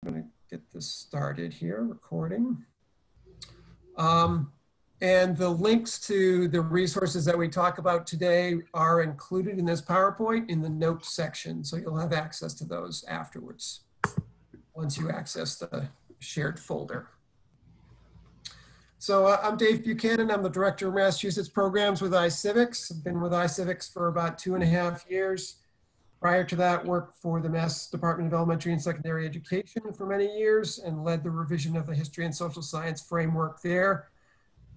I'm going to get this started here, recording. And the links to the resources that we talk about today are included in this PowerPoint in the notes section. So you'll have access to those afterwards, once you access the shared folder. So I'm Dave Buchanan. I'm the Director of Massachusetts Programs with iCivics. I've been with iCivics for about 2.5 years. Prior to that, worked for the Mass Department of Elementary and Secondary Education for many years and led the revision of the history and social science framework there.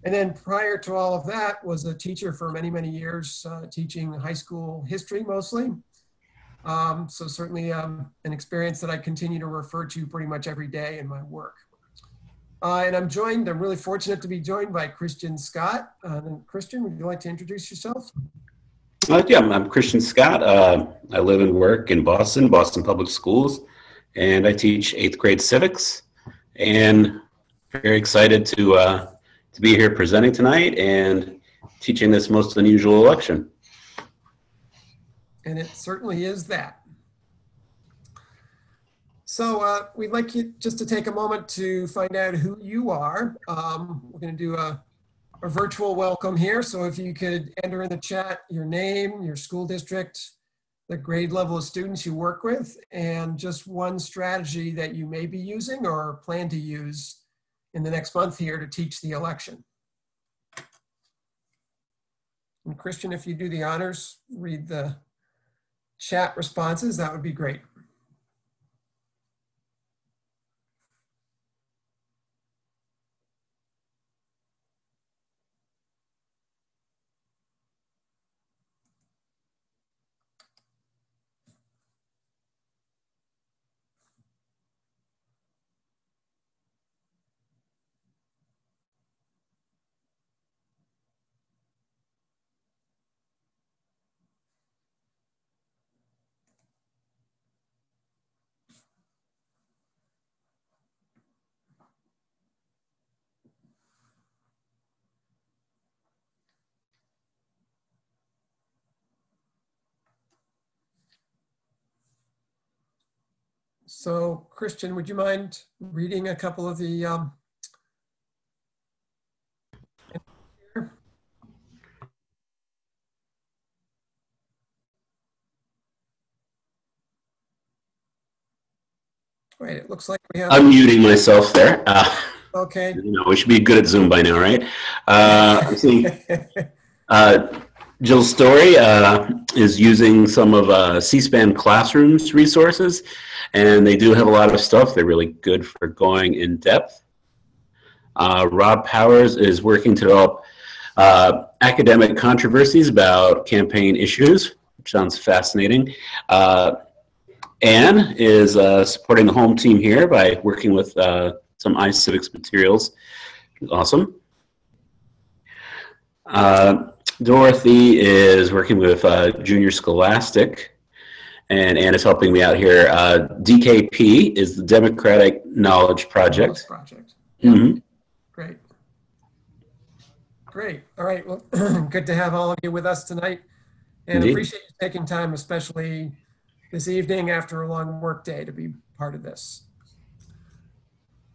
And then prior to all of that, was a teacher for many, many years, teaching high school history mostly. So certainly an experience that I continue to refer to pretty much every day in my work. And I'm really fortunate to be joined by Christian Scott. Christian, would you like to introduce yourself? Yeah, I'm Christian Scott. I live and work in Boston Public Schools, and I teach 8th grade civics. And very excited to be here presenting tonight and teaching this most unusual election. And it certainly is that. So we'd like you just to take a moment to find out who you are. We're going to do a virtual welcome here. So if you could enter in the chat your name, your school district, the grade level of students you work with, and just one strategy that you may be using or plan to use in the next month here to teach the election. And Christian, if you do the honors, read the chat responses, that would be great. So, Christian, would you mind reading a couple of the Wait, it looks like we have... I'm muting myself there. Okay. You know, we should be good at Zoom by now, right? I'm seeing Jill Story is using some of C-SPAN Classroom's resources, and they do have a lot of stuff. They're really good for going in depth. Rob Powers is working to develop academic controversies about campaign issues, which sounds fascinating. Anne is supporting the home team here by working with some iCivics materials. Awesome. Dorothy is working with Junior Scholastic, and Anne is helping me out here. DKP is the Democratic Knowledge Project. Yeah. Mm-hmm. Great. Great. All right. Well, good to have all of you with us tonight, and Indeed. Appreciate you taking time, especially this evening after a long work day, to be part of this.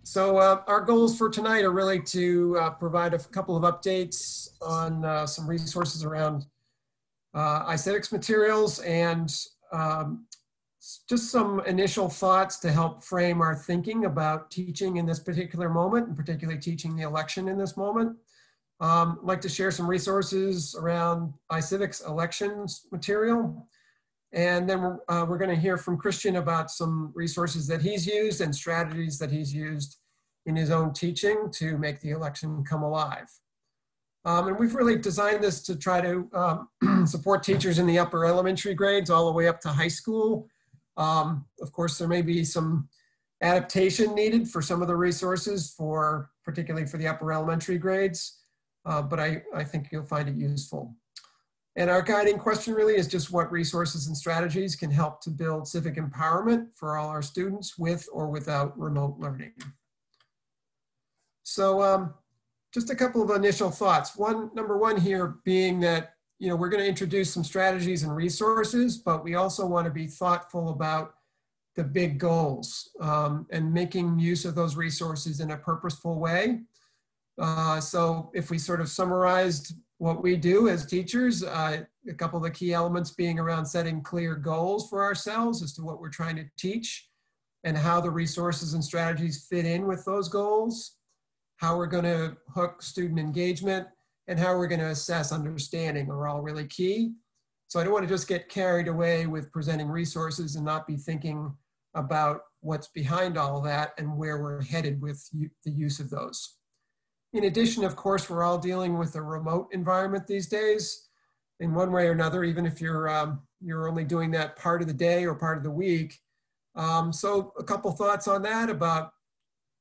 So our goals for tonight are really to provide a couple of updates on some resources around iCivics materials and just some initial thoughts to help frame our thinking about teaching in this particular moment, and particularly teaching the election in this moment. I'd like to share some resources around iCivics elections material. And then we're going to hear from Christian about some resources that he's used and strategies that he's used in his own teaching to make the election come alive. And we've really designed this to try to support teachers in the upper elementary grades all the way up to high school. Of course, there may be some adaptation needed for some of the resources, particularly for the upper elementary grades, but I think you'll find it useful. And our guiding question really is just what resources and strategies can help to build civic empowerment for all our students with or without remote learning. So just a couple of initial thoughts. Number one here being that, we're going to introduce some strategies and resources, but we also want to be thoughtful about the big goals and making use of those resources in a purposeful way. So if we sort of summarized what we do as teachers, a couple of the key elements being around setting clear goals for ourselves as to what we're trying to teach and how the resources and strategies fit in with those goals, how we're going to hook student engagement, and how we're going to assess understanding are all really key. So I don't want to just get carried away with presenting resources and not be thinking about what's behind all of that and where we're headed with the use of those. In addition, of course, we're all dealing with a remote environment these days in one way or another, even if you're only doing that part of the day or part of the week. So a couple thoughts on that about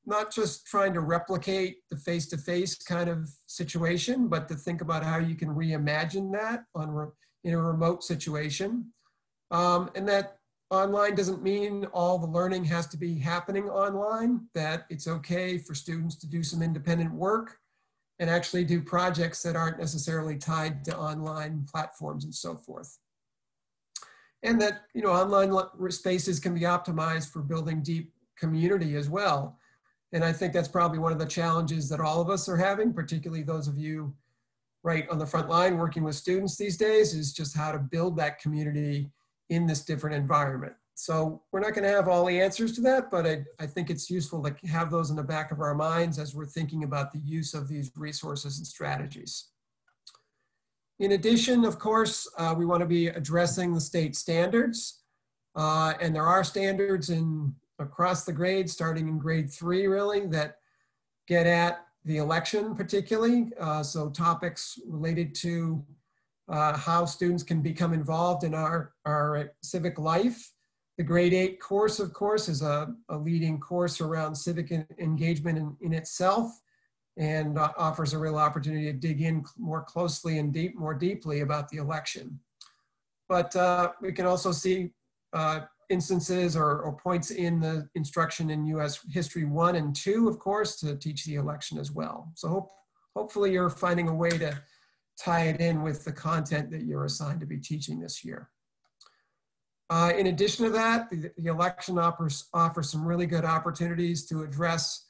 not just trying to replicate the face-to-face kind of situation, but to think about how you can reimagine that in a remote situation. And that online doesn't mean all the learning has to be happening online, that it's okay for students to do some independent work and actually do projects that aren't necessarily tied to online platforms and so forth. And that, you know, online spaces can be optimized for building deep community as well. And I think that's probably one of the challenges that all of us are having, particularly those of you right on the front line working with students these days, is just how to build that community in this different environment. So we're not going to have all the answers to that, but I think it's useful to have those in the back of our minds as we're thinking about the use of these resources and strategies. In addition, of course, we want to be addressing the state standards. And there are standards across the grades, starting in grade 3, really, that get at the election particularly. So topics related to how students can become involved in our civic life. The grade 8 course, of course, is a leading course around civic engagement in itself, and offers a real opportunity to dig in more closely and more deeply about the election. But we can also see instances or points in the instruction in US History 1 and 2, of course, to teach the election as well. So hopefully you're finding a way to tie it in with the content that you're assigned to be teaching this year. In addition to that, the election offers some really good opportunities to address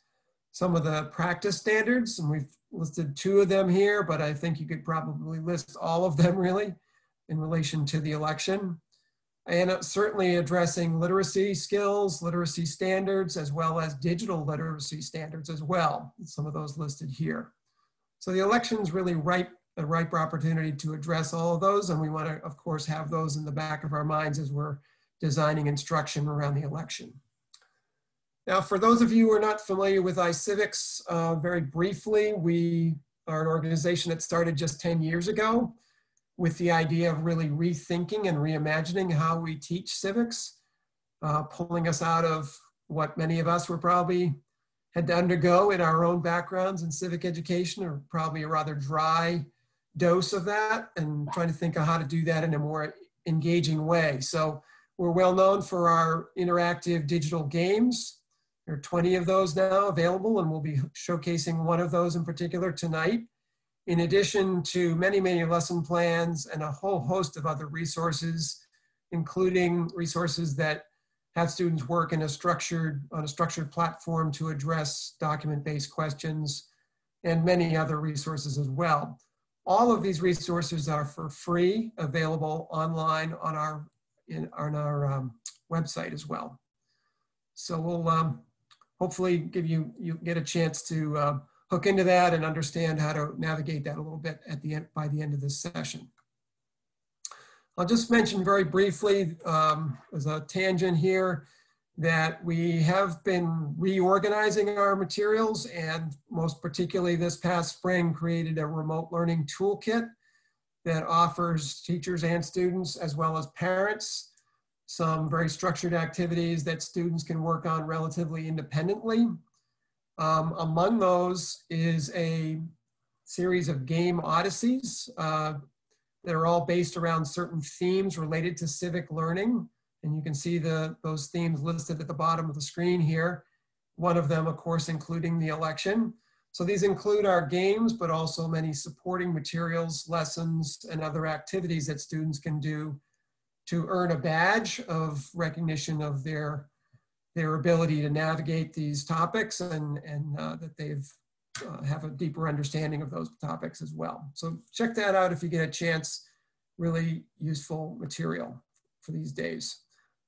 some of the practice standards, and we've listed 2 of them here, but I think you could probably list all of them really in relation to the election. And certainly addressing literacy skills, literacy standards, as well as digital literacy standards as well. Some of those listed here. So the election's really a ripe opportunity to address all of those, and we want to, of course, have those in the back of our minds as we're designing instruction around the election. Now, for those of you who are not familiar with iCivics, very briefly, we are an organization that started just 10 years ago with the idea of really rethinking and reimagining how we teach civics, pulling us out of what many of us were probably had to undergo in our own backgrounds in civic education, or probably a rather dry dose of that, and trying to think of how to do that in a more engaging way. So we're well known for our interactive digital games. There are 20 of those now available, and we'll be showcasing one of those in particular tonight, in addition to many, many lesson plans and a whole host of other resources, including resources that have students work on a structured platform to address document-based questions, and many other resources as well. All of these resources are for free, available online on our website as well. So we'll hopefully give you get a chance to hook into that and understand how to navigate that a little bit by the end of this session. I'll just mention very briefly, as a tangent here, that we have been reorganizing our materials, and most particularly this past spring created a remote learning toolkit that offers teachers and students, as well as parents, some very structured activities that students can work on relatively independently. Among those is a series of game odysseys that are all based around certain themes related to civic learning. And you can see those themes listed at the bottom of the screen here. One of them, of course, including the election. So these include our games, but also many supporting materials, lessons, and other activities that students can do to earn a badge of recognition of their their ability to navigate these topics and that they've have a deeper understanding of those topics as well. So check that out if you get a chance. Really useful material for these days.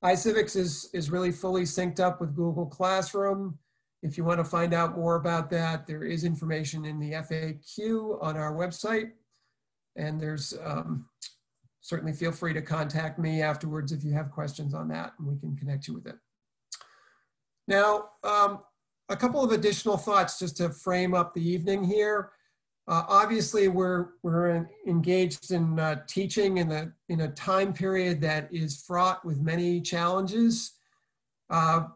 iCivics is really fully synced up with Google Classroom. If you want to find out more about that, there is information in the FAQ on our website. And there's certainly feel free to contact me afterwards if you have questions on that, and we can connect you with it. Now, a couple of additional thoughts just to frame up the evening here. Obviously, we're engaged in teaching in a time period that is fraught with many challenges. Of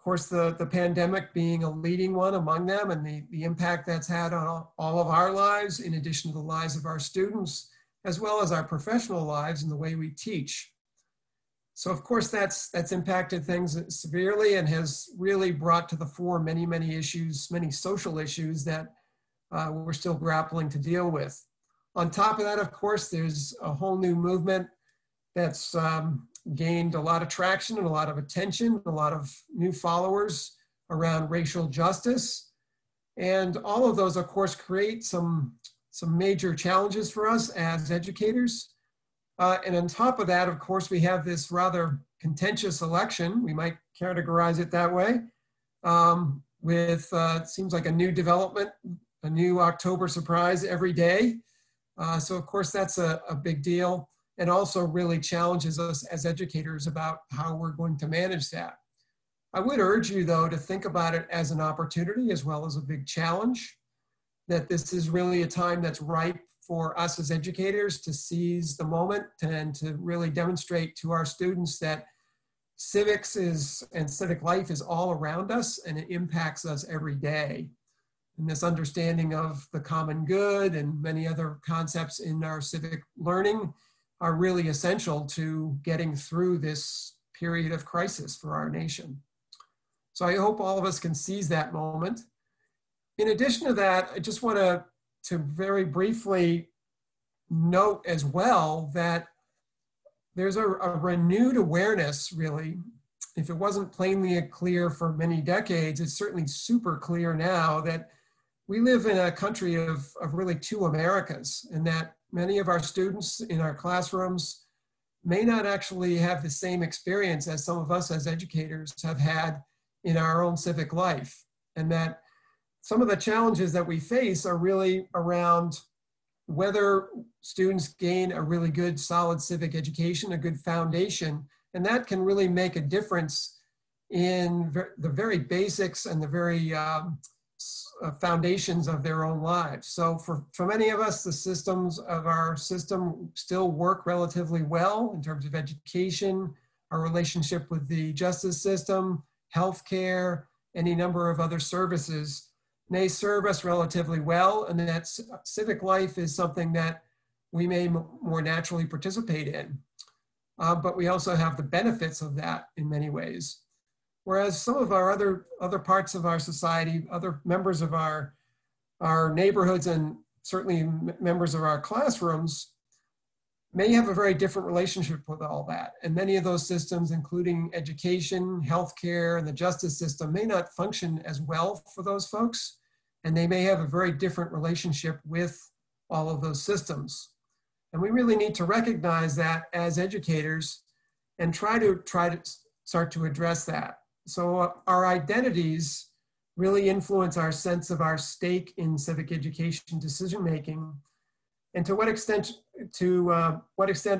course, the pandemic being a leading one among them, and the impact that's had on all of our lives, in addition to the lives of our students, as well as our professional lives and the way we teach. So of course, that's impacted things severely and has really brought to the fore many, many issues, many social issues that we're still grappling to deal with. On top of that, of course, there's a whole new movement that's gained a lot of traction and a lot of attention, a lot of new followers around racial justice. And all of those, of course, create some major challenges for us as educators. And on top of that, of course, we have this rather contentious election, we might categorize it that way, with, it seems like a new development, a new October surprise every day. So of course, that's a big deal, and also really challenges us as educators about how we're going to manage that. I would urge you, though, to think about it as an opportunity as well as a big challenge, that this is really a time that's ripe for us as educators to seize the moment and to really demonstrate to our students that civics and civic life is all around us and it impacts us every day. And this understanding of the common good and many other concepts in our civic learning are really essential to getting through this period of crisis for our nation. So I hope all of us can seize that moment. In addition to that, I just want to very briefly note as well that there's a renewed awareness, really. If it wasn't plainly clear for many decades, it's certainly super clear now that we live in a country of really two Americas, and that many of our students in our classrooms may not actually have the same experience as some of us as educators have had in our own civic life. And that some of the challenges that we face are really around whether students gain a really good, solid civic education, a good foundation, and that can really make a difference in the very basics and the very foundations of their own lives. So for many of us, the systems of our system still work relatively well in terms of education, our relationship with the justice system, healthcare, any number of other services may serve us relatively well, and that civic life is something that we may more naturally participate in. But we also have the benefits of that in many ways. Whereas some of our other parts of our society, other members of our neighborhoods, and certainly members of our classrooms may have a very different relationship with all that. And many of those systems, including education, healthcare, and the justice system, may not function as well for those folks. And they may have a very different relationship with all of those systems. And we really need to recognize that as educators and try to start to address that. So our identities really influence our sense of our stake in civic education decision-making, and to what extent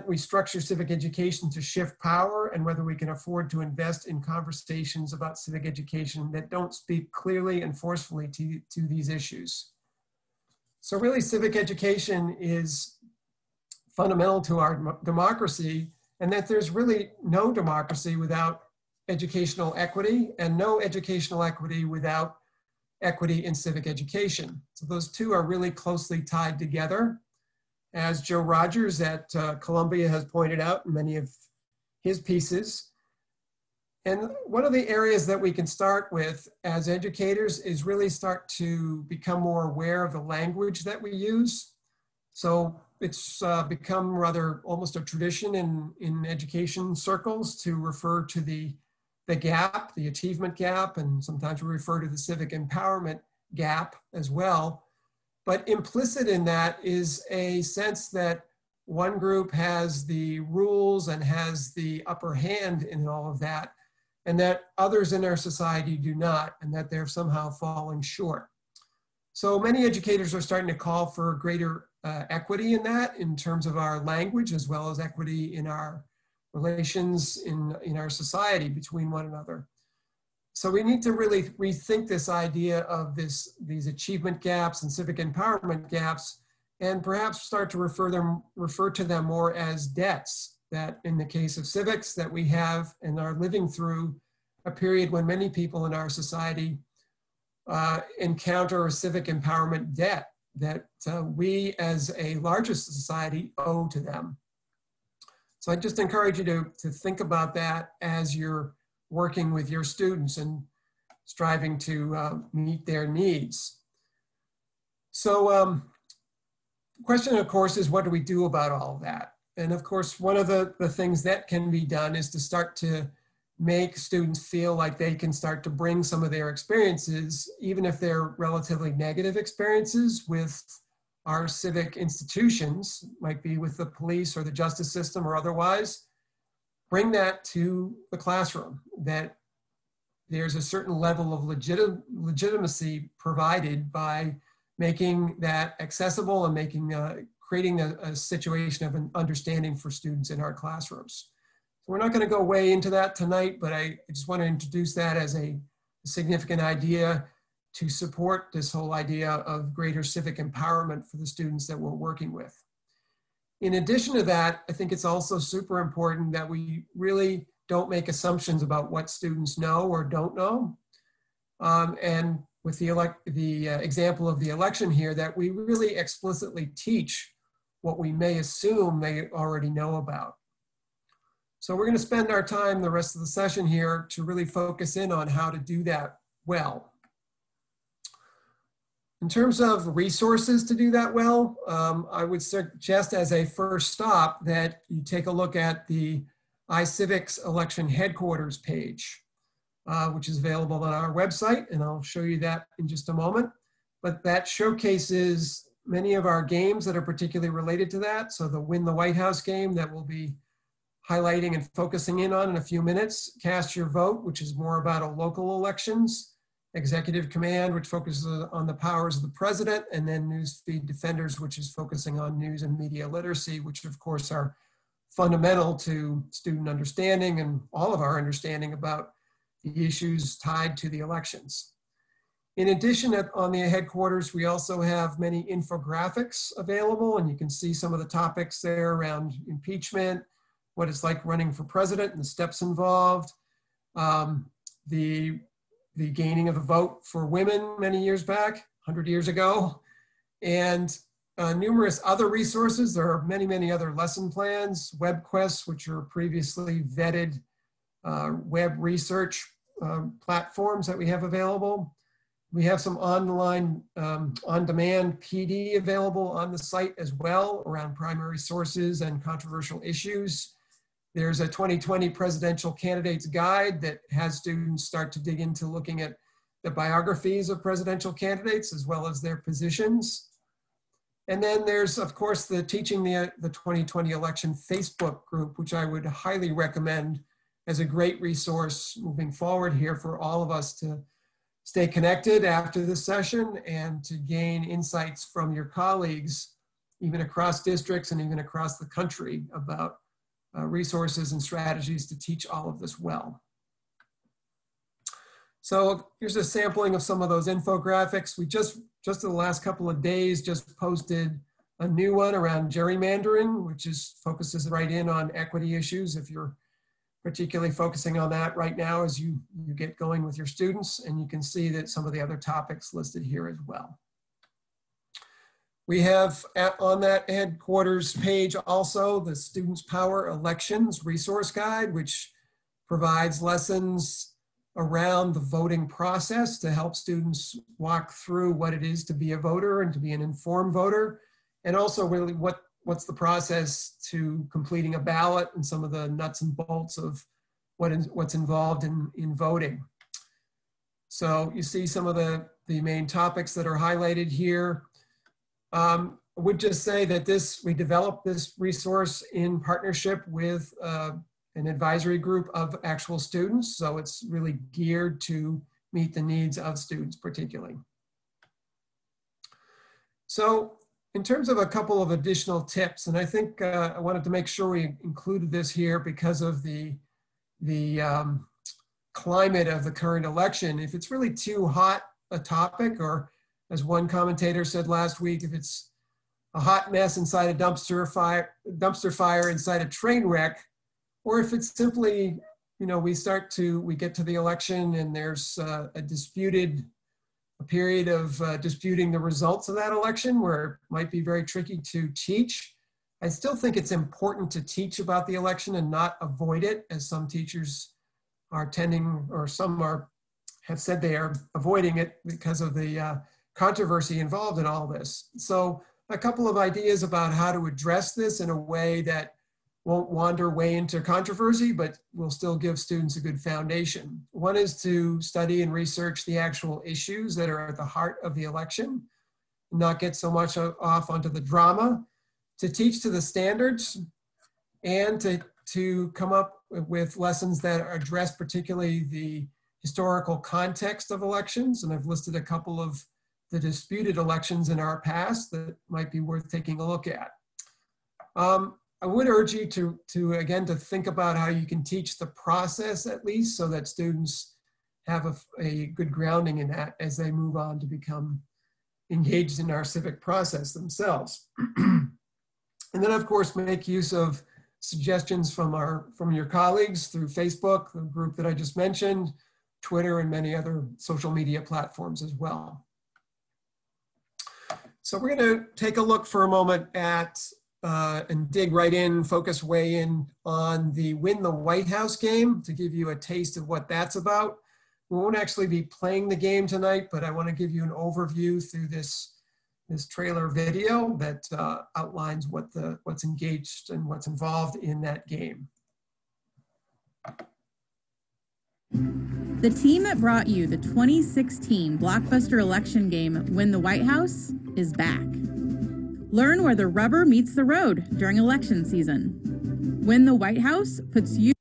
we structure civic education to shift power, and whether we can afford to invest in conversations about civic education that don't speak clearly and forcefully to these issues. So really, civic education is fundamental to our democracy, and that there's really no democracy without educational equity, and no educational equity without equity in civic education. So those two are really closely tied together, as Joe Rogers at Columbia has pointed out in many of his pieces. And one of the areas that we can start with as educators is really start to become more aware of the language that we use. So it's become rather almost a tradition in education circles to refer to the the gap, the achievement gap, and sometimes we refer to the civic empowerment gap as well. But implicit in that is a sense that one group has the rules and has the upper hand in all of that, and that others in our society do not, and that they're somehow falling short. So many educators are starting to call for greater equity in that, in terms of our language, as well as equity in our relations in our society between one another. So we need to really rethink this idea of these achievement gaps and civic empowerment gaps, and perhaps start to refer to them more as debts, that in the case of civics, that we have and are living through a period when many people in our society encounter a civic empowerment debt that we as a larger society owe to them. So I just encourage you to think about that as you're working with your students and striving to meet their needs. So the question, of course, is what do we do about all of that? And of course, one of the things that can be done is to start to make students feel like they can start to bring some of their experiences, even if they're relatively negative experiences with our civic institutions, might be with the police or the justice system or otherwise, bring that to the classroom, that there's a certain level of legitimacy provided by making that accessible and making, creating a situation of an understanding for students in our classrooms. So we're not going to go way into that tonight, but I just want to introduce that as a significant idea to support this whole idea of greater civic empowerment for the students that we're working with. In addition to that, I think it's also super important that we really don't make assumptions about what students know or don't know. And with the example of the election here, that we really explicitly teach what we may assume they already know about. So we're going to spend our time the rest of the session here to really focus in on how to do that well. In terms of resources to do that well, I would suggest as a first stop that you take a look at the iCivics election headquarters page, which is available on our website, and I'll show you that in just a moment. But that showcases many of our games that are particularly related to that. So the Win the White House game that we'll be highlighting and focusing in on in a few minutes, Cast Your Vote, which is more about local elections, Executive Command, which focuses on the powers of the president, and then Newsfeed Defenders, which is focusing on news and media literacy, which of course are fundamental to student understanding and all of our understanding about the issues tied to the elections. In addition, on the headquarters, we also have many infographics available, and you can see some of the topics there around impeachment, what it's like running for president and the steps involved, the gaining of a vote for women many years back, 100 years ago, and numerous other resources. There are many, many other lesson plans, web quests, which are previously vetted web research platforms that we have available. We have some online, on-demand PD available on the site as well around primary sources and controversial issues. There's a 2020 presidential candidates guide that has students start to dig into looking at the biographies of presidential candidates as well as their positions. And then there's, of course, the Teaching the 2020 Election Facebook group, which I would highly recommend as a great resource moving forward here for all of us to stay connected after this session and to gain insights from your colleagues, even across districts and even across the country, about resources and strategies to teach all of this well. So here's a sampling of some of those infographics. We just in the last couple of days just posted a new one around gerrymandering, which focuses right in on equity issues. If you're particularly focusing on that right now as you get going with your students, and you can see that some of the other topics listed here as well. We have on that headquarters page also the Students Power Elections Resource Guide, which provides lessons around the voting process to help students walk through what it is to be a voter and to be an informed voter, and also really what's the process to completing a ballot and some of the nuts and bolts of what's involved in voting. So you see some of the main topics that are highlighted here. I would just say that we developed this resource in partnership with an advisory group of actual students. So it's really geared to meet the needs of students particularly. So in terms of a couple of additional tips, and I think I wanted to make sure we included this here because of the climate of the current election. If it's really too hot a topic, or as one commentator said last week, if it's a hot mess inside a dumpster fire inside a train wreck, or if it's simply, you know, we get to the election and there's a period of disputing the results of that election where it might be very tricky to teach. I still think it's important to teach about the election and not avoid it, as some teachers are tending, or some have said they are avoiding it because of the controversy involved in all this. So a couple of ideas about how to address this in a way that won't wander way into controversy, but will still give students a good foundation. One is to study and research the actual issues that are at the heart of the election, not get so much off onto the drama, to teach to the standards, and to come up with lessons that address particularly the historical context of elections. And I've listed a couple of the disputed elections in our past that might be worth taking a look at. I would urge you to think about how you can teach the process at least, so that students have a good grounding in that as they move on to become engaged in our civic process themselves. And then of course, make use of suggestions from your colleagues through Facebook, the group that I just mentioned, Twitter, and many other social media platforms as well. So we're going to take a look for a moment at and dig right in, focus way in on the Win the White House game to give you a taste of what that's about. We won't actually be playing the game tonight, but I want to give you an overview through this trailer video that outlines what's engaged and what's involved in that game. The team that brought you the 2016 blockbuster election game Win the White House is back. Learn where the rubber meets the road during election season. Win the White House puts you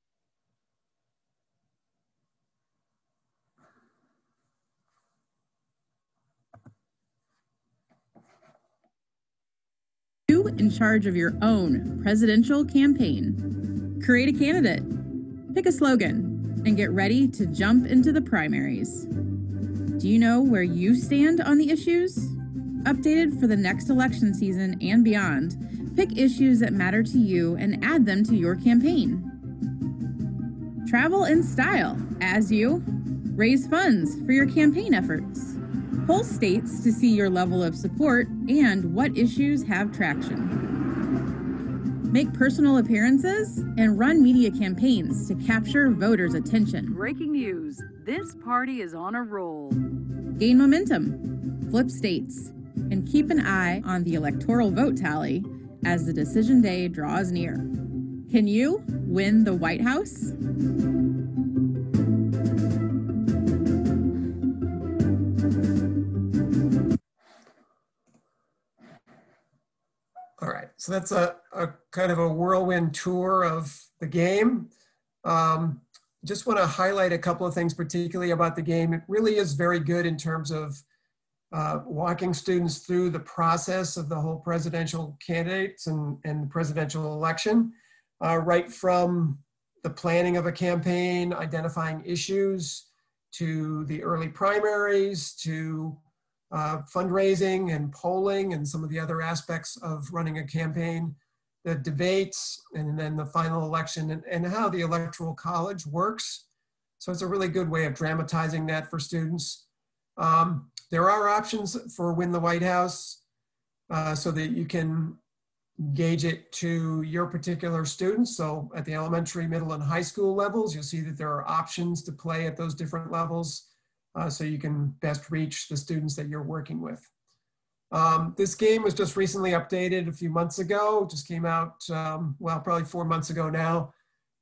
in charge of your own presidential campaign. Create a candidate, pick a slogan, and get ready to jump into the primaries. Do you know where you stand on the issues? Updated for the next election season and beyond, pick issues that matter to you and add them to your campaign. Travel in style as you raise funds for your campaign efforts. Poll states to see your level of support and what issues have traction. Make personal appearances and run media campaigns to capture voters' attention. Breaking news, this party is on a roll. Gain momentum, flip states, and keep an eye on the electoral vote tally as the decision day draws near. Can you win the White House? All right, so that's a kind of a whirlwind tour of the game. Just want to highlight a couple of things particularly about the game. It really is very good in terms of walking students through the process of the whole presidential candidates and the presidential election, right from the planning of a campaign, identifying issues, to the early primaries, to fundraising and polling and some of the other aspects of running a campaign, the debates, and then the final election, and how the Electoral College works. So it's a really good way of dramatizing that for students. There are options for Win the White House so that you can gauge it to your particular students. So at the elementary, middle, and high school levels, you'll see that there are options to play at those different levels so you can best reach the students that you're working with. This game was just recently updated a few months ago, just came out, well, probably 4 months ago now.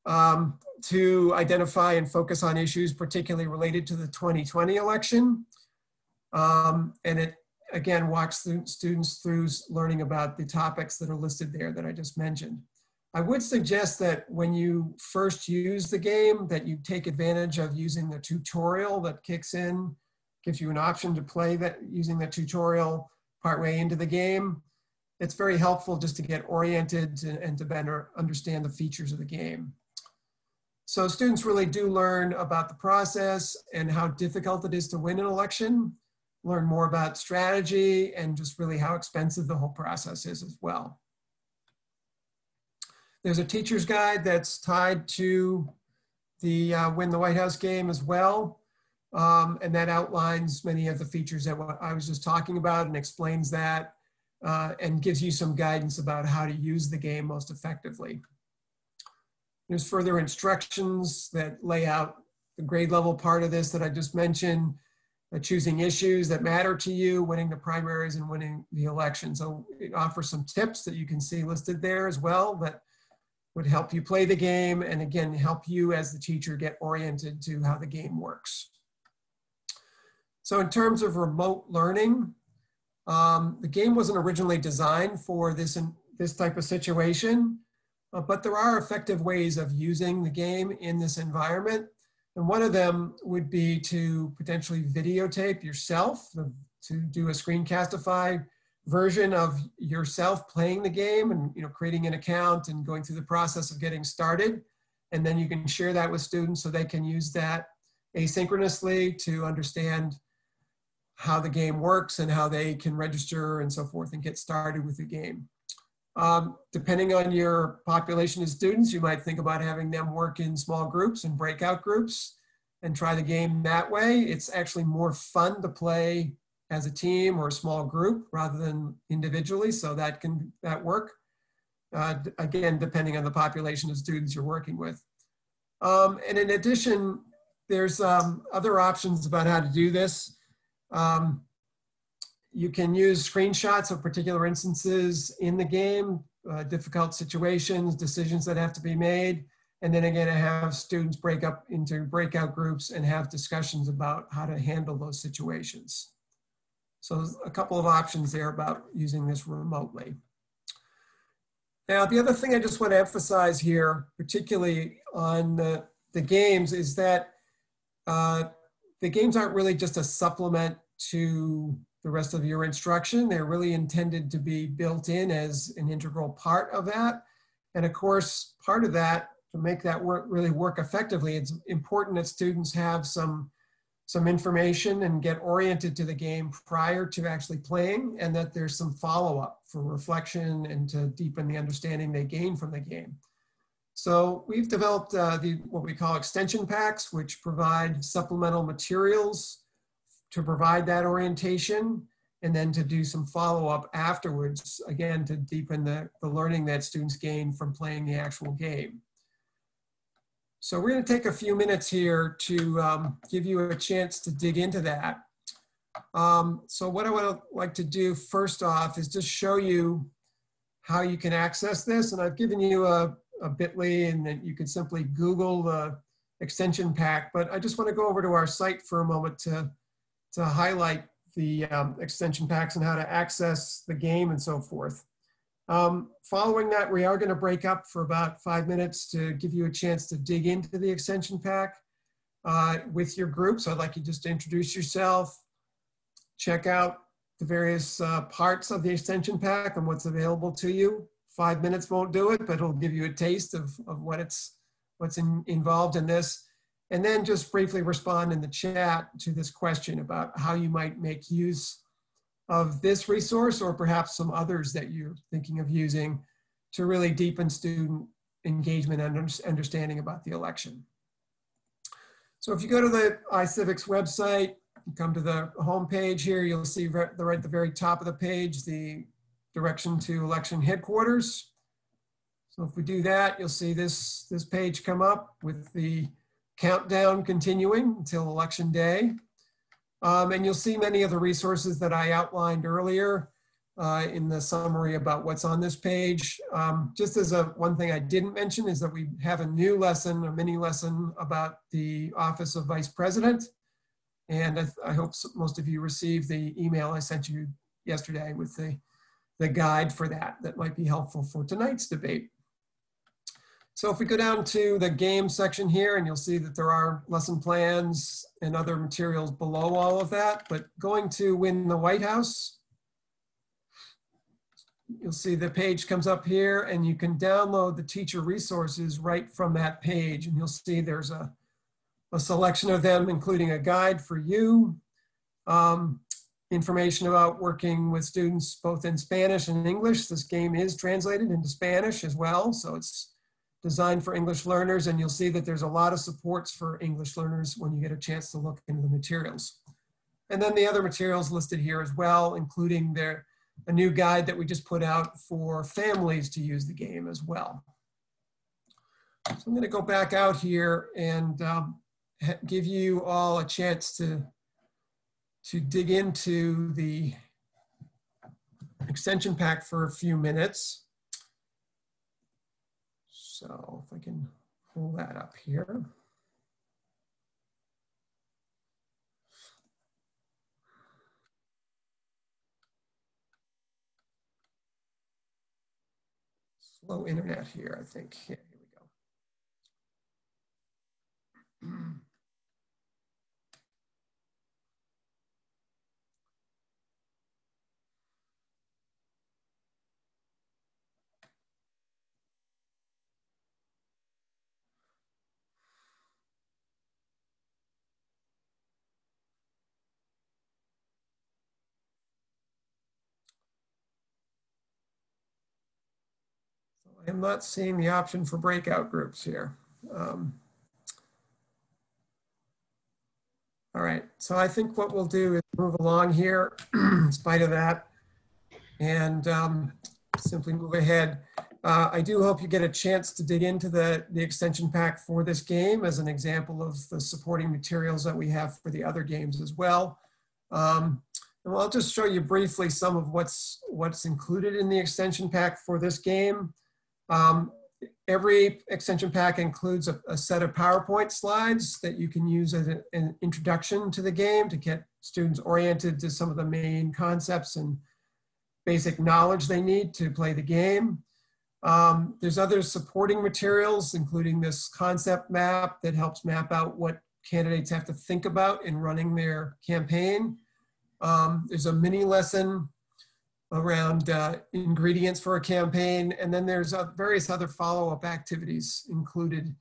to identify and focus on issues particularly related to the 2020 election. And it, again, walks students through learning about the topics that are listed there that I just mentioned. I would suggest that when you first use the game, that you take advantage of using the tutorial that kicks in, gives you an option to play that using the tutorial partway into the game. It's very helpful just to get oriented and to better understand the features of the game. So students really do learn about the process and how difficult it is to win an election, learn more about strategy, and just really how expensive the whole process is as well. There's a teacher's guide that's tied to the Win the White House game as well. And that outlines many of the features that I was just talking about and explains that and gives you some guidance about how to use the game most effectively. There's further instructions that lay out the grade level part of this that I just mentioned, choosing issues that matter to you, winning the primaries and winning the election. So it offers some tips that you can see listed there as well that would help you play the game and again, help you as the teacher get oriented to how the game works. So in terms of remote learning, the game wasn't originally designed for this type of situation, but there are effective ways of using the game in this environment. And one of them would be to potentially videotape yourself, to do a screencastify version of yourself playing the game and creating an account and going through the process of getting started. And then you can share that with students so they can use that asynchronously to understand how the game works and how they can register and so forth and get started with the game. Depending on your population of students, you might think about having them work in small groups and breakout groups and try the game that way. It's actually more fun to play as a team or a small group rather than individually, so that can work. Again, depending on the population of students you're working with. And in addition, there's other options about how to do this. You can use screenshots of particular instances in the game, difficult situations, decisions that have to be made. And then again, I have students break up into breakout groups and have discussions about how to handle those situations. So there's a couple of options there about using this remotely. Now, the other thing I just want to emphasize here, particularly on the games, is that the games aren't really just a supplement to the rest of your instruction. They're really intended to be built in as an integral part of that. And of course, part of that, to make that really work effectively, it's important that students have some information and get oriented to the game prior to actually playing, and that there's some follow-up for reflection and to deepen the understanding they gain from the game. So we've developed what we call extension packs, which provide supplemental materials to provide that orientation and then to do some follow-up afterwards, again, to deepen the learning that students gain from playing the actual game. So we're going to take a few minutes here to give you a chance to dig into that. So what I would like to do first off is just show you how you can access this. And I've given you a bit.ly, and then you can simply Google the extension pack. But I just want to go over to our site for a moment to highlight the extension packs and how to access the game and so forth. Following that, we are going to break up for about 5 minutes to give you a chance to dig into the extension pack with your group. So I'd like you just to introduce yourself, check out the various parts of the extension pack and what's available to you. 5 minutes won't do it, but it'll give you a taste of what's involved in this. And then just briefly respond in the chat to this question about how you might make use of this resource or perhaps some others that you're thinking of using to really deepen student engagement and understanding about the election. So if you go to the iCivics website, you come to the home page here, you'll see right at the very top of the page, the direction to election headquarters. So if we do that, you'll see this page come up with the countdown continuing until election day. And you'll see many of the resources that I outlined earlier. in the summary about what's on this page. Just as one thing I didn't mention is that we have a new lesson, a mini lesson about the Office of Vice President. And I hope most of you received the email I sent you yesterday with the guide for that. That might be helpful for tonight's debate. So if we go down to the game section here, and you'll see that there are lesson plans and other materials below all of that, but going to Win the White House, you'll see the page comes up here and you can download the teacher resources right from that page. And you'll see there's a selection of them, including a guide for you, information about working with students both in Spanish and English. This game is translated into Spanish as well, so it's designed for English learners, and you'll see that there's a lot of supports for English learners when you get a chance to look into the materials. And then the other materials listed here as well, including a new guide that we just put out for families to use the game as well. So I'm going to go back out here and give you all a chance to dig into the extension pack for a few minutes. So if I can pull that up here. Slow internet here, I think. Yeah, here we go. I'm not seeing the option for breakout groups here. All right, so I think what we'll do is move along here in spite of that and simply move ahead. I do hope you get a chance to dig into the extension pack for this game as an example of the supporting materials that we have for the other games as well. And I'll just show you briefly some of what's included in the extension pack for this game. Every extension pack includes a set of PowerPoint slides that you can use as an introduction to the game to get students oriented to some of the main concepts and basic knowledge they need to play the game. There's other supporting materials, including this concept map that helps map out what candidates have to think about in running their campaign. There's a mini lesson around ingredients for a campaign. And then there's various other follow-up activities included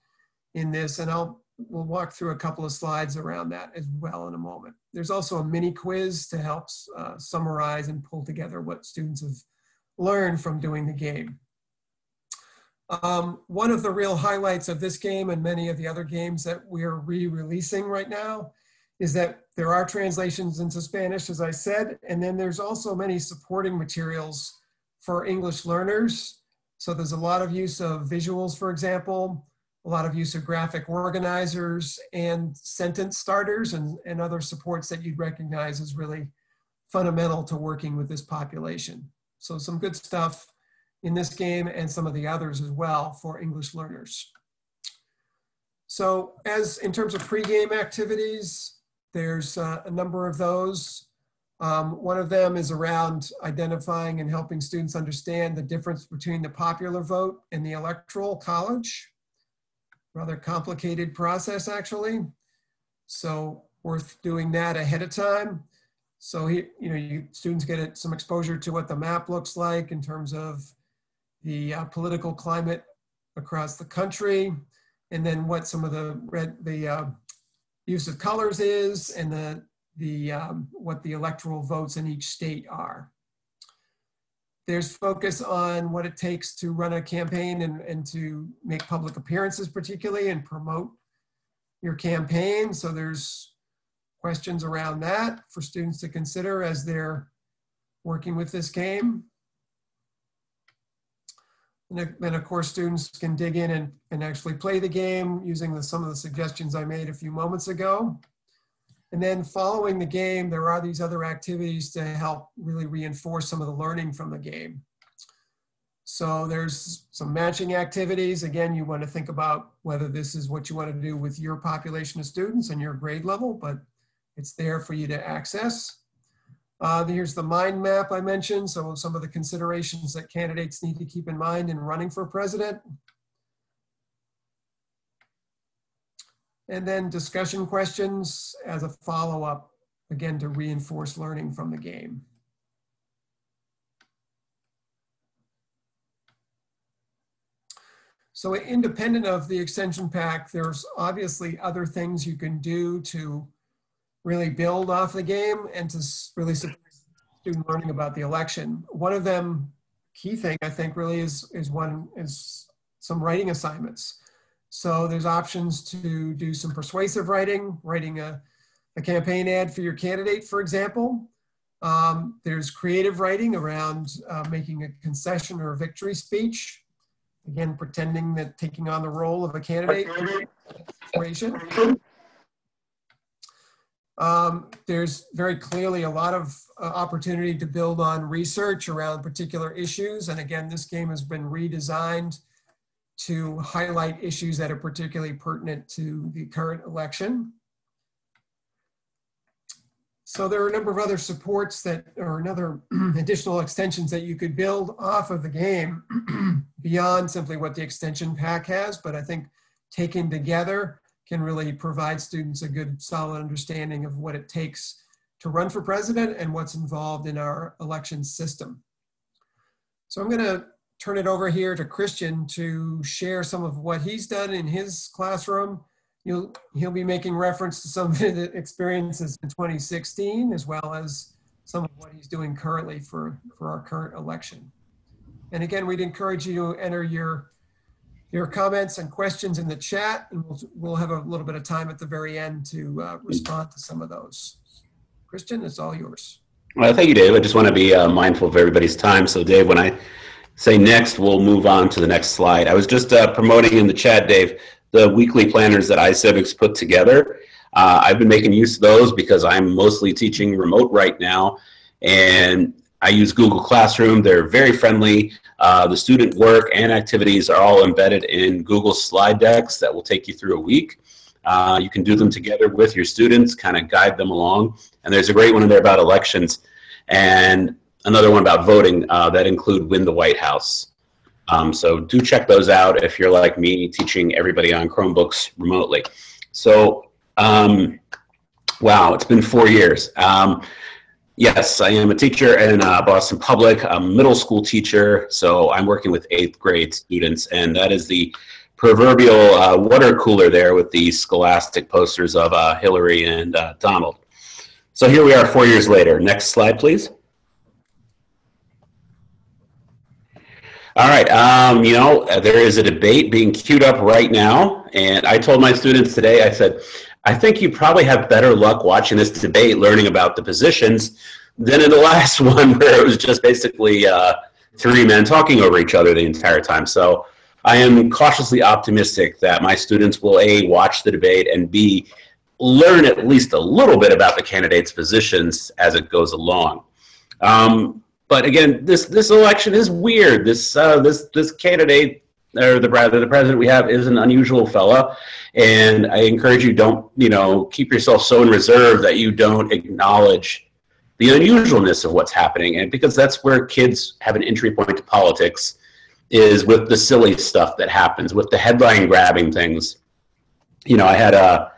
in this. And we'll walk through a couple of slides around that as well in a moment. There's also a mini quiz to help summarize and pull together what students have learned from doing the game. One of the real highlights of this game and many of the other games that we're re-releasing right now is that there are translations into Spanish, as I said, and then there's also many supporting materials for English learners. So there's a lot of use of visuals, for example, a lot of use of graphic organizers and sentence starters and other supports that you'd recognize as really fundamental to working with this population. So some good stuff in this game and some of the others as well for English learners. So in terms of pre-game activities, there's a number of those. One of them is around identifying and helping students understand the difference between the popular vote and the electoral college. Rather complicated process, actually. So worth doing that ahead of time. So students get some exposure to what the map looks like in terms of the political climate across the country, and then what some of the use of colors is, and what the electoral votes in each state are. There's focus on what it takes to run a campaign and to make public appearances particularly and promote your campaign. So there's questions around that for students to consider as they're working with this game. And then of course students can dig in and actually play the game using some of the suggestions I made a few moments ago. And then following the game, there are these other activities to help really reinforce some of the learning from the game. So there's some matching activities. Again, you want to think about whether this is what you want to do with your population of students and your grade level, but it's there for you to access. Here's the mind map I mentioned. So some of the considerations that candidates need to keep in mind in running for president. And then discussion questions as a follow-up, again, to reinforce learning from the game. So independent of the extension pack, there's obviously other things you can do to really build off the game and to really support student learning about the election. One of them, key thing I think really is some writing assignments. So there's options to do some persuasive writing, writing a campaign ad for your candidate, for example. There's creative writing around making a concession or a victory speech. Again, pretending that taking on the role of a candidate situation. There's very clearly a lot of opportunity to build on research around particular issues. And again, this game has been redesigned to highlight issues that are particularly pertinent to the current election. So there are a number of other supports that are another additional extensions that you could build off of the game beyond simply what the extension pack has, but I think taken together can really provide students a good solid understanding of what it takes to run for president and what's involved in our election system. So I'm gonna turn it over here to Christian to share some of what he's done in his classroom. He'll be making reference to some of the experiences in 2016, as well as some of what he's doing currently for our current election. And again, we'd encourage you to enter your comments and questions in the chat, and we'll have a little bit of time at the very end to respond to some of those. Christian, it's all yours. Well, thank you, Dave. I just want to be mindful of everybody's time. So Dave, when I say next, we'll move on to the next slide. I was just promoting in the chat, Dave, the weekly planners that iCivics put together. I've been making use of those because I'm mostly teaching remote right now, and I use Google Classroom. They're very friendly. The student work and activities are all embedded in Google slide decks that will take you through a week. You can do them together with your students, kind of guide them along. And there's a great one in there about elections and another one about voting that include Win the White House. So do check those out if you're like me, teaching everybody on Chromebooks remotely. So, wow, it's been 4 years. Yes, I am a teacher in Boston Public, a middle school teacher. So I'm working with 8th grade students, and that is the proverbial water cooler there with the scholastic posters of Hillary and Donald. So here we are 4 years later. Next slide, please. All right, you know, there is a debate being queued up right now, and I told my students today, I said, I think you probably have better luck watching this debate, learning about the positions, than in the last one where it was just basically 3 men talking over each other the entire time. So I am cautiously optimistic that my students will A, watch the debate, and B, learn at least a little bit about the candidates' positions as it goes along. But again, this election is weird. This candidate, or the president we have, is an unusual fella, and I encourage you, don't, you know, keep yourself so in reserve that you don't acknowledge the unusualness of what's happening, and because that's where kids have an entry point to politics, is with the silly stuff that happens, with the headline grabbing things. You know, I had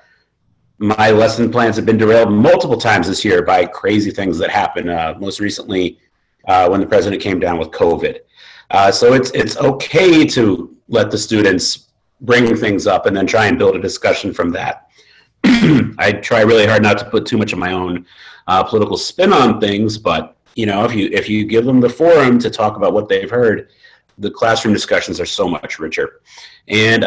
my lesson plans have been derailed multiple times this year by crazy things that happen. Most recently, when the president came down with COVID. So it's okay to let the students bring things up and then try and build a discussion from that. I try really hard not to put too much of my own political spin on things, but you know, if you give them the forum to talk about what they've heard, the classroom discussions are so much richer. And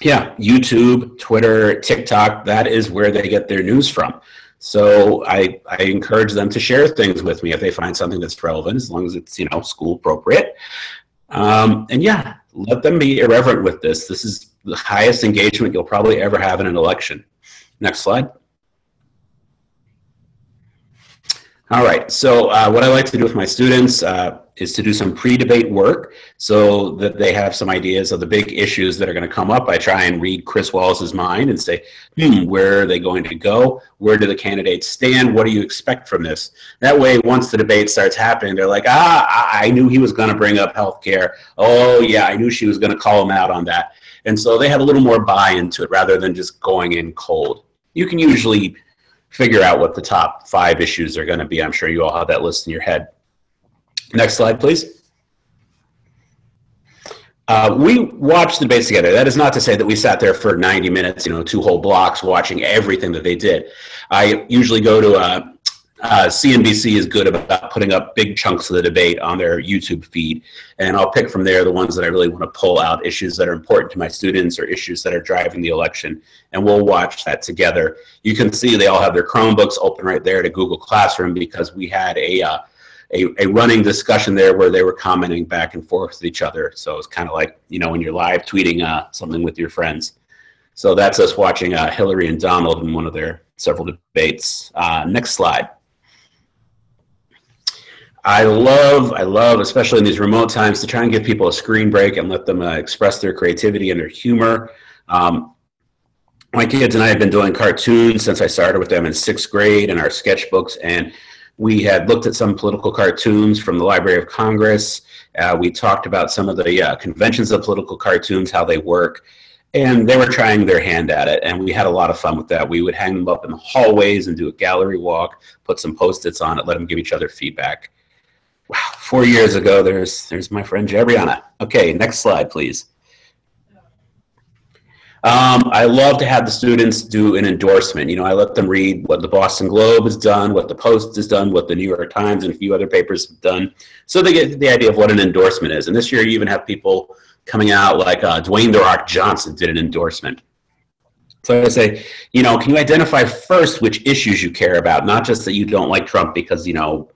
yeah, YouTube, Twitter, TikTok, that is where they get their news from. So I encourage them to share things with me if they find something that's relevant, as long as it's, you know, school appropriate. And yeah, let them be irreverent with this. This is the highest engagement you'll probably ever have in an election. Next slide. All right, so what I like to do with my students is to do some pre-debate work so that they have some ideas of the big issues that are going to come up. I try and read Chris Wallace's mind and say, where are they going to go? Where do the candidates stand? What do you expect from this? That way, once the debate starts happening, they're like, I knew he was going to bring up healthcare. Oh, yeah, I knew she was going to call him out on that. And so they have a little more buy-in to it rather than just going in cold. You can usually figure out what the top 5 issues are going to be. I'm sure you all have that list in your head. Next slide, please. We watched the debates together. That is not to say that we sat there for 90 minutes, 2 whole blocks watching everything that they did. I usually go to CNBC is good about putting up big chunks of the debate on their YouTube feed, and I'll pick from there the ones that I really want to pull out, issues that are important to my students or issues that are driving the election, and we'll watch that together. You can see they all have their Chromebooks open right there to Google Classroom because we had a running discussion there where they were commenting back and forth with each other. So it's kind of like, when you're live tweeting something with your friends. So that's us watching Hillary and Donald in one of their several debates. Next slide. I love, especially in these remote times, to try and give people a screen break and let them express their creativity and their humor. My kids and I have been doing cartoons since I started with them in 6th grade in our sketchbooks, and we had looked at some political cartoons from the Library of Congress. We talked about some of the conventions of political cartoons, how they work, and they were trying their hand at it, and we had a lot of fun with that. We would hang them up in the hallways and do a gallery walk, put some Post-its on it, let them give each other feedback. Wow, 4 years ago, there's my friend Jabriana. Okay, next slide, please. I love to have the students do an endorsement. I let them read what the Boston Globe has done, what the Post has done, what the New York Times and a few other papers have done, so they get the idea of what an endorsement is. And this year, you even have people coming out like Dwayne "The Rock" Johnson did an endorsement. So I say, can you identify first which issues you care about, not just that you don't like Trump because, you don't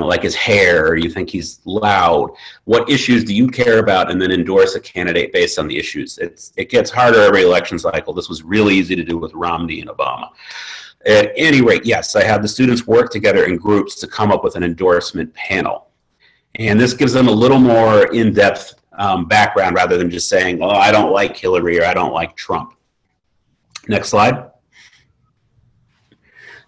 like his hair or you think he's loud. What issues do you care about, and then endorse a candidate based on the issues. It gets harder every election cycle. This was really easy to do with Romney and Obama. At any rate, yes, I have the students work together in groups to come up with an endorsement panel. And this gives them a little more in-depth background rather than just saying, oh, I don't like Hillary or I don't like Trump. Next slide.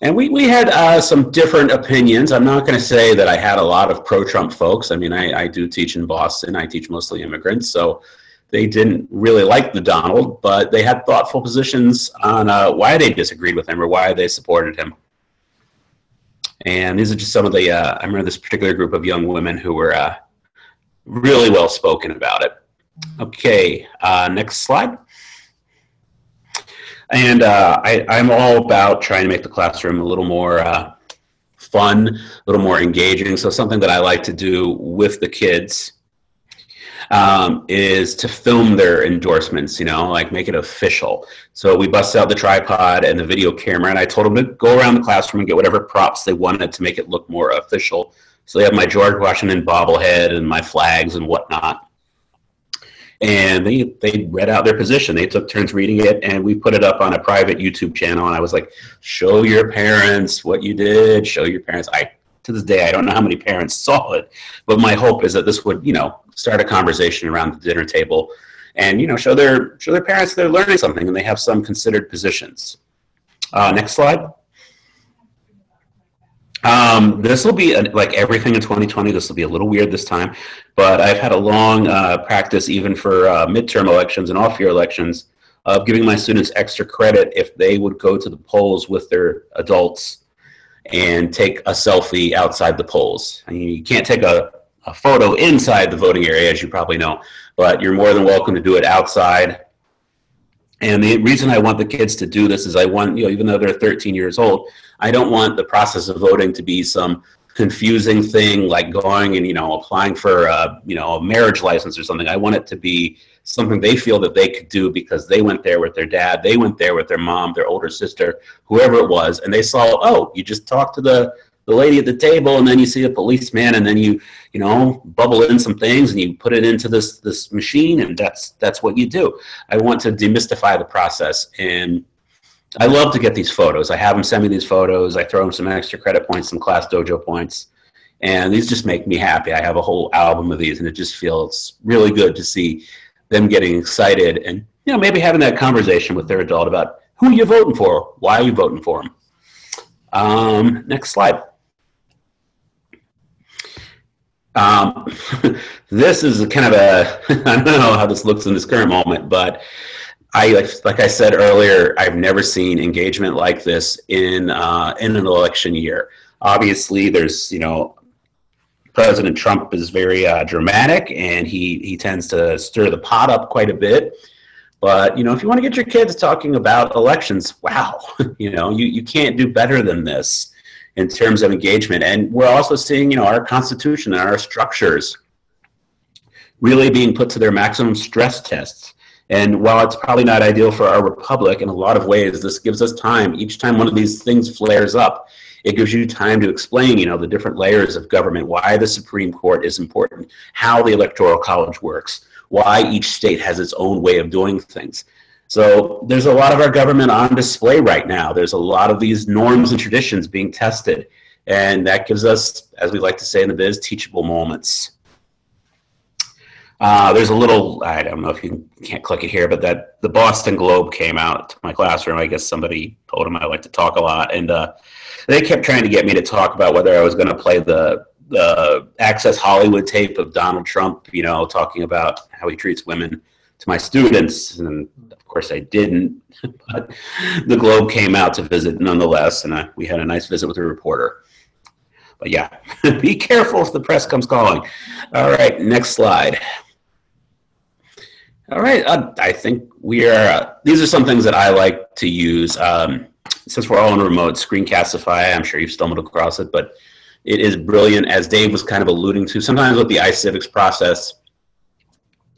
And we had some different opinions. I'm not going to say that I had a lot of pro-Trump folks. I mean, I do teach in Boston. I teach mostly immigrants, so they didn't really like the Donald, but they had thoughtful positions on why they disagreed with him or why they supported him. And these are just some of the, I remember this particular group of young women who were really well spoken about it. Okay, next slide. And I'm all about trying to make the classroom a little more fun, a little more engaging. So something that I like to do with the kids is to film their endorsements, like make it official. So we bust out the tripod and the video camera, and I told them to go around the classroom and get whatever props they wanted to make it look more official. So they have my George Washington bobblehead and my flags and whatnot. And they read out their position. They took turns reading it, and we put it up on a private YouTube channel. And I was like, show your parents what you did. Show your parents. To this day, I don't know how many parents saw it, but my hope is that this would, start a conversation around the dinner table, and show their parents they're learning something and they have some considered positions. Next slide. This will be like everything in 2020. This will be a little weird this time, but I've had a long practice even for midterm elections and off-year elections of giving my students extra credit if they would go to the polls with their adults and take a selfie outside the polls. I mean, you can't take a photo inside the voting area, as you probably know, but you're more than welcome to do it outside. And the reason I want the kids to do this is I want, even though they're 13 years old, I don't want the process of voting to be some confusing thing like going and, applying for, a marriage license or something. I want it to be something they feel that they could do because they went there with their dad, they went there with their mom, their older sister, whoever it was, and they saw, oh, you just talk to the lady at the table, and then you see a policeman, and then you bubble in some things and you put it into this machine, and that's what you do. I want to demystify the process, and I love to get these photos. I have them send me these photos. I throw them some extra credit points, some class dojo points. And these just make me happy. I have a whole album of these, and it just feels really good to see them getting excited and, you know, maybe having that conversation with their adult about who are you voting for? Why are you voting for them? Next slide. This is kind of a, I don't know how this looks in this current moment, but like I said earlier, I've never seen engagement like this in an election year. Obviously, there's, you know, President Trump is very dramatic, and he tends to stir the pot up quite a bit. But, you know, if you want to get your kids talking about elections, wow, you know, you can't do better than this in terms of engagement. And we're also seeing, you know, our Constitution and our structures really being put to their maximum stress tests. And while it's probably not ideal for our republic, in a lot of ways, this gives us time. Each time one of these things flares up, it gives you time to explain, you know, the different layers of government, why the Supreme Court is important, how the Electoral College works, why each state has its own way of doing things. So there's a lot of our government on display right now. There's a lot of these norms and traditions being tested. And that gives us, as we like to say in the biz, teachable moments. There's a little, I don't know if you can't click it here, but that the Boston Globe came out to my classroom. I guess somebody told them I like to talk a lot. And they kept trying to get me to talk about whether I was going to play the Access Hollywood tape of Donald Trump, you know, talking about how he treats women to my students. And of course I didn't, but the Globe came out to visit nonetheless. And we had a nice visit with a reporter. But yeah, be careful if the press comes calling. All right, next slide. All right, I think we are, these are some things that I like to use. Since we're all on remote, Screencastify, I'm sure you've stumbled across it, but it is brilliant, as Dave was kind of alluding to. Sometimes with the iCivics process,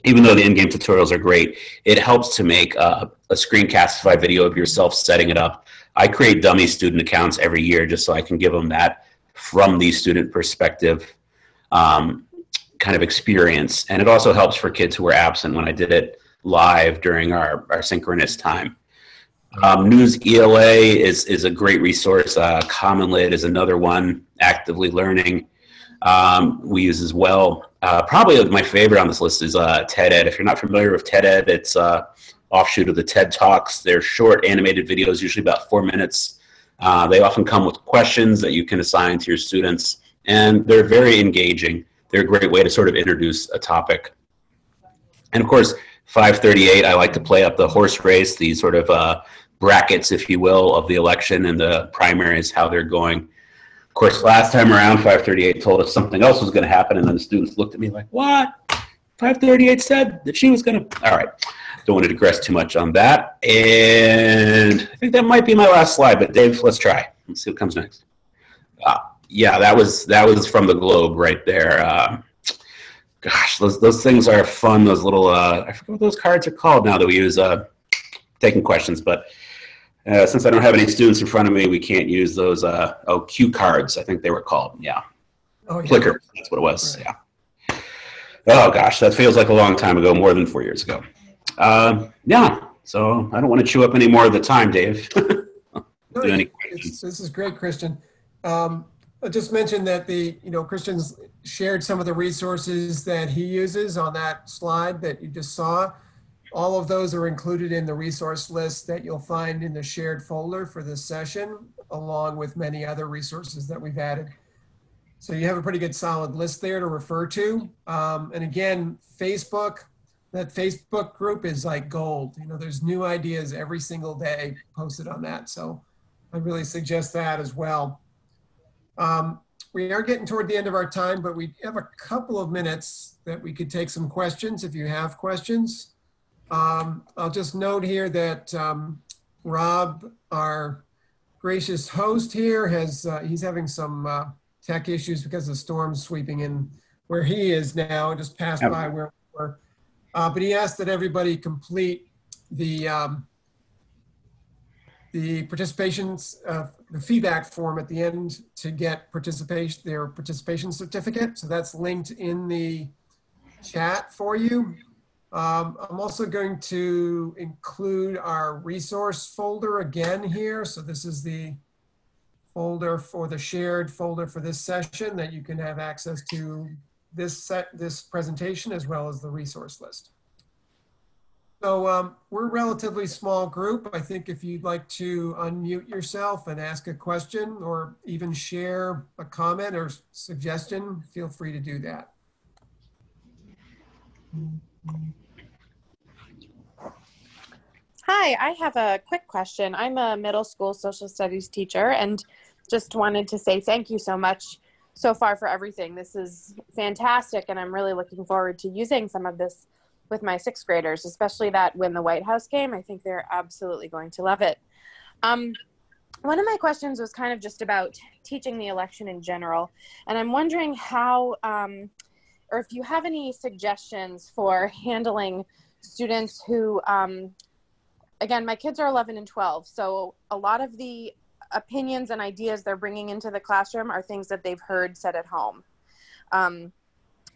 even though the in-game tutorials are great, it helps to make a Screencastify video of yourself setting it up. I create dummy student accounts every year just so I can give them that from the student perspective kind of experience. And it also helps for kids who were absent when I did it live during our synchronous time. News ELA is a great resource. Common Lit is another one, Actively Learning we use as well. Probably my favorite on this list is TED Ed. If you're not familiar with TED Ed, it's offshoot of the TED Talks. They're short animated videos, usually about 4 minutes. They often come with questions that you can assign to your students, and they're very engaging. They're a great way to sort of introduce a topic. And of course, 538, I like to play up the horse race, these sort of brackets, if you will, of the election and the primaries, how they're going. Of course, last time around, 538 told us something else was going to happen, and then the students looked at me like, what? 538 said that she was going to, all right. Don't want to digress too much on that. And I think that might be my last slide, but Dave, let's try. Let's see what comes next. Yeah, that was from the Globe right there. Gosh, those things are fun. Those little, I forget what those cards are called now that we use taking questions, but since I don't have any students in front of me, we can't use those, cue cards, I think they were called, yeah. Oh, yeah. Clicker, that's what it was, right. Yeah. Oh gosh, that feels like a long time ago, more than 4 years ago. Yeah, so I don't want to chew up any more of the time, Dave. This is great, Christian. I just mentioned that Christian's shared some of the resources that he uses on that slide that you just saw. All of those are included in the resource list that you'll find in the shared folder for this session, along with many other resources that we've added. So you have a pretty good solid list there to refer to. And again, that Facebook group is like gold. There's new ideas every single day posted on that. So I really suggest that as well. We are getting toward the end of our time, but we have a couple of minutes that we could take some questions if you have questions. I'll just note here that Rob, our gracious host here, he's having some tech issues because of storms sweeping in where he is now. It just passed by where we were. But he asked that everybody complete the feedback form at the end to get their participation certificate. So that's linked in the chat for you. I'm also going to include our resource folder again here. So this is the folder for the shared folder for this session that you can have access to this presentation as well as the resource list. So we're a relatively small group. I think if you'd like to unmute yourself and ask a question or even share a comment or suggestion, feel free to do that. Hi, I have a quick question. I'm a middle school social studies teacher and just wanted to say thank you so much so far for everything. This is fantastic, and I'm really looking forward to using some of this with my sixth graders, especially that when the White House came. I think they're absolutely going to love it. One of my questions was kind of just about teaching the election in general, and I'm wondering how, or if you have any suggestions for handling students who, again, my kids are 11 and 12, so a lot of the opinions and ideas they're bringing into the classroom are things that they've heard said at home.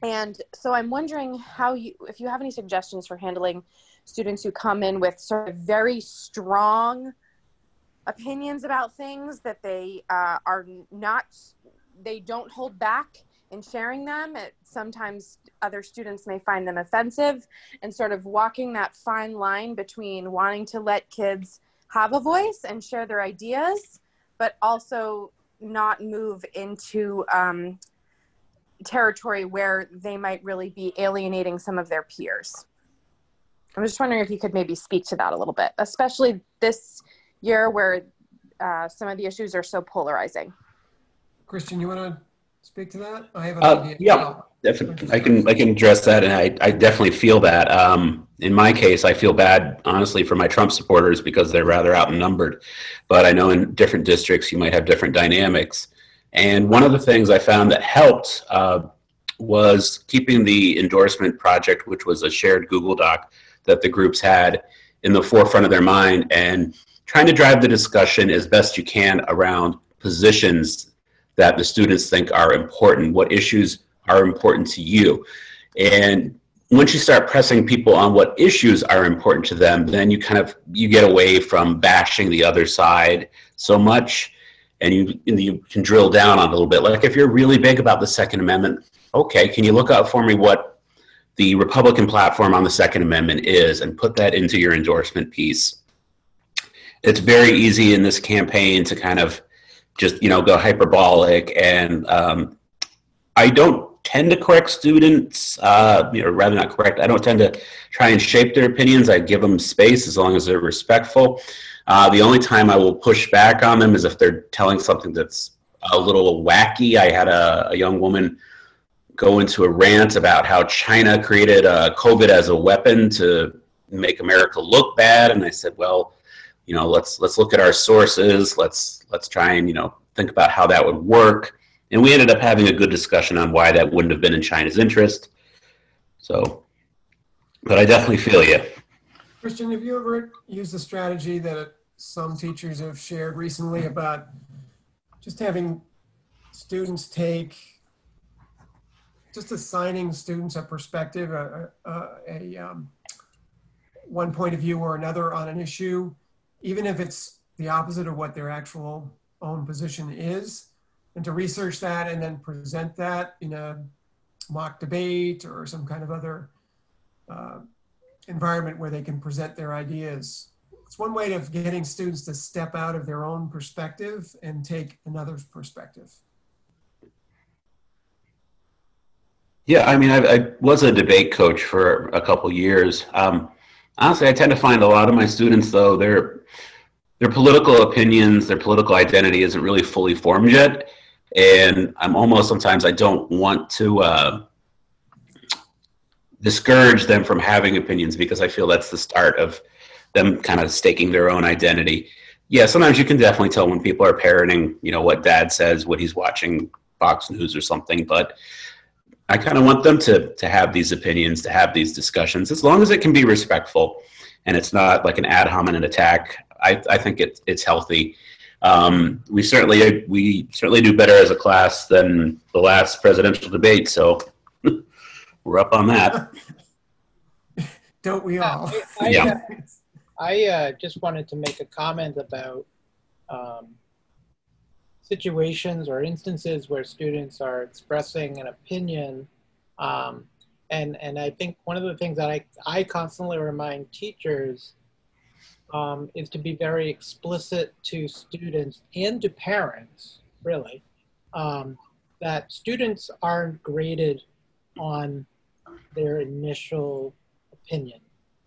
And so I'm wondering if you have any suggestions for handling students who come in with sort of very strong opinions about things that they they don't hold back in sharing them. Sometimes other students may find them offensive, and sort of walking that fine line between wanting to let kids have a voice and share their ideas, but also not move into territory where they might really be alienating some of their peers. I'm just wondering if you could maybe speak to that a little bit, especially this year where some of the issues are so polarizing. Christian, you want to speak to that? I have an idea. Yeah, definitely. I can address that, and I definitely feel that. In my case, I feel bad, honestly, for my Trump supporters because they're rather outnumbered. But I know in different districts you might have different dynamics. And one of the things I found that helped was keeping the endorsement project, which was a shared Google Doc that the groups had, in the forefront of their mind, and trying to drive the discussion as best you can around positions that the students think are important, what issues are important to you. And once you start pressing people on what issues are important to them, then you get away from bashing the other side so much, and you can drill down on it a little bit. Like if you're really big about the Second Amendment, okay, can you look up for me what the Republican platform on the Second Amendment is and put that into your endorsement piece? It's very easy in this campaign to kind of just, go hyperbolic, and I don't tend to correct students, or rather not correct, I don't tend to try and shape their opinions. I give them space as long as they're respectful. The only time I will push back on them is if they're telling something that's a little wacky. I had a young woman go into a rant about how China created COVID as a weapon to make America look bad, and I said, well, let's look at our sources. Let's try and think about how that would work. And we ended up having a good discussion on why that wouldn't have been in China's interest. So, but I definitely feel you. Christian, have you ever used the strategy that some teachers have shared recently about just having students just assigning students a perspective, one point of view or another on an issue, even if it's the opposite of what their actual own position is, and to research that and then present that in a mock debate or some kind of other environment where they can present their ideas. It's one way of getting students to step out of their own perspective and take another's perspective. Yeah, I mean, I was a debate coach for a couple years. Honestly, I tend to find a lot of my students, though, their political opinions, their political identity isn't really fully formed yet. And sometimes I don't want to discourage them from having opinions, because I feel that's the start of them kind of staking their own identity. Yeah, sometimes you can definitely tell when people are parroting, what dad says, what he's watching Fox News or something, but I kind of want them to have these opinions, to have these discussions, as long as it can be respectful and it's not like an ad hominem attack. I think it's healthy. We certainly do better as a class than the last presidential debate, so we're up on that. Don't we all? I just wanted to make a comment about situations or instances where students are expressing an opinion. And I think one of the things that I constantly remind teachers is to be very explicit to students and to parents, really, that students aren't graded on their initial opinion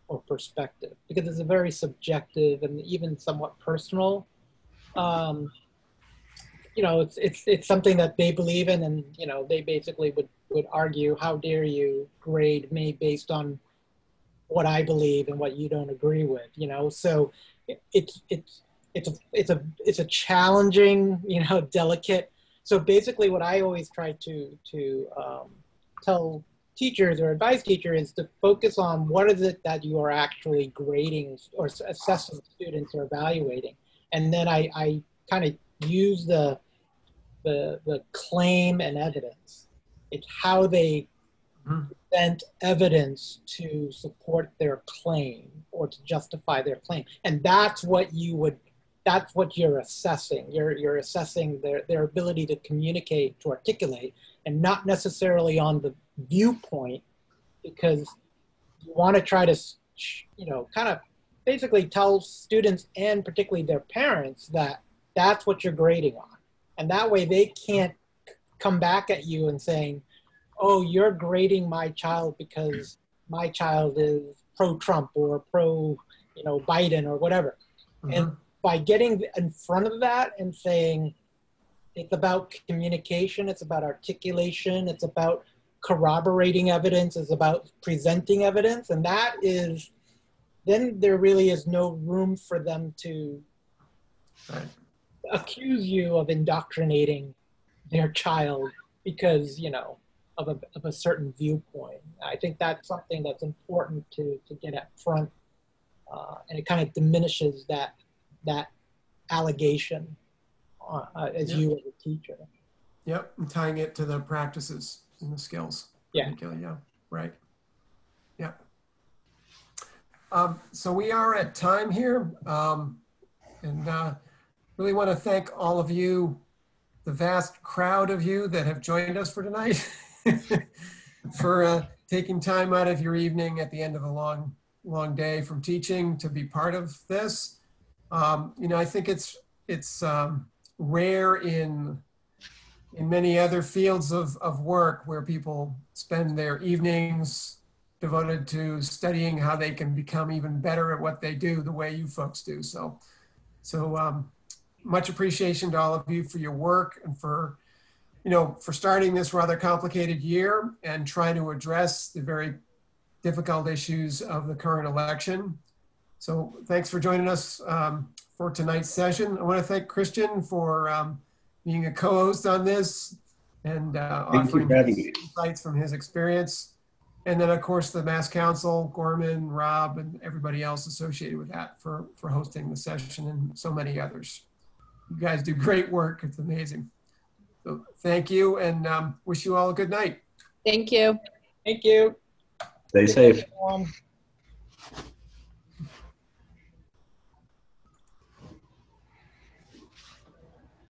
or perspective, because it's a very subjective and even somewhat personal. You know, it's something that they believe in, and you know, they basically would argue, how dare you grade me based on what I believe and what you don't agree with, you know? So it's a challenging, you know, delicate. So basically what I always try to tell teachers or advise teachers is to focus on what is it that you are actually grading or assessing students or evaluating. And then I kind of use the claim and evidence. It's how they present evidence to support their claim or to justify their claim. And that's what you're assessing. You're assessing their ability to communicate, to articulate, and not necessarily on the viewpoint, because you want to try to, you know, kind of basically tell students and particularly their parents that that's what you're grading on. And that way they can't come back at you and saying, oh, you're grading my child because my child is pro-Trump or pro, you know, Biden or whatever. And by getting in front of that and saying it's about communication, it's about articulation, it's about corroborating evidence, it's about presenting evidence, and that is, then there really is no room for them to accuse you of indoctrinating their child because, you know, of a certain viewpoint. I think that's something that's important to get up front, and it kind of diminishes that allegation as you as a teacher. Yep, and tying it to the practices and the skills. Yeah. Yeah, right. Yeah. So we are at time here, and really want to thank all of you, the vast crowd of you that have joined us for tonight, for taking time out of your evening at the end of a long day from teaching to be part of this. You know, I think it's rare in many other fields of work where people spend their evenings devoted to studying how they can become even better at what they do the way you folks do. So much appreciation to all of you for your work and for, you know, for starting this rather complicated year and trying to address the very difficult issues of the current election. So thanks for joining us for tonight's session. I want to thank Christian for being a co-host on this and offering insights from his experience. And then of course the Mass Council, Gorman, Rob, and everybody else associated with that for hosting the session, and so many others. You guys do great work. It's amazing. So thank you, and wish you all a good night. Thank you. Thank you. Stay safe.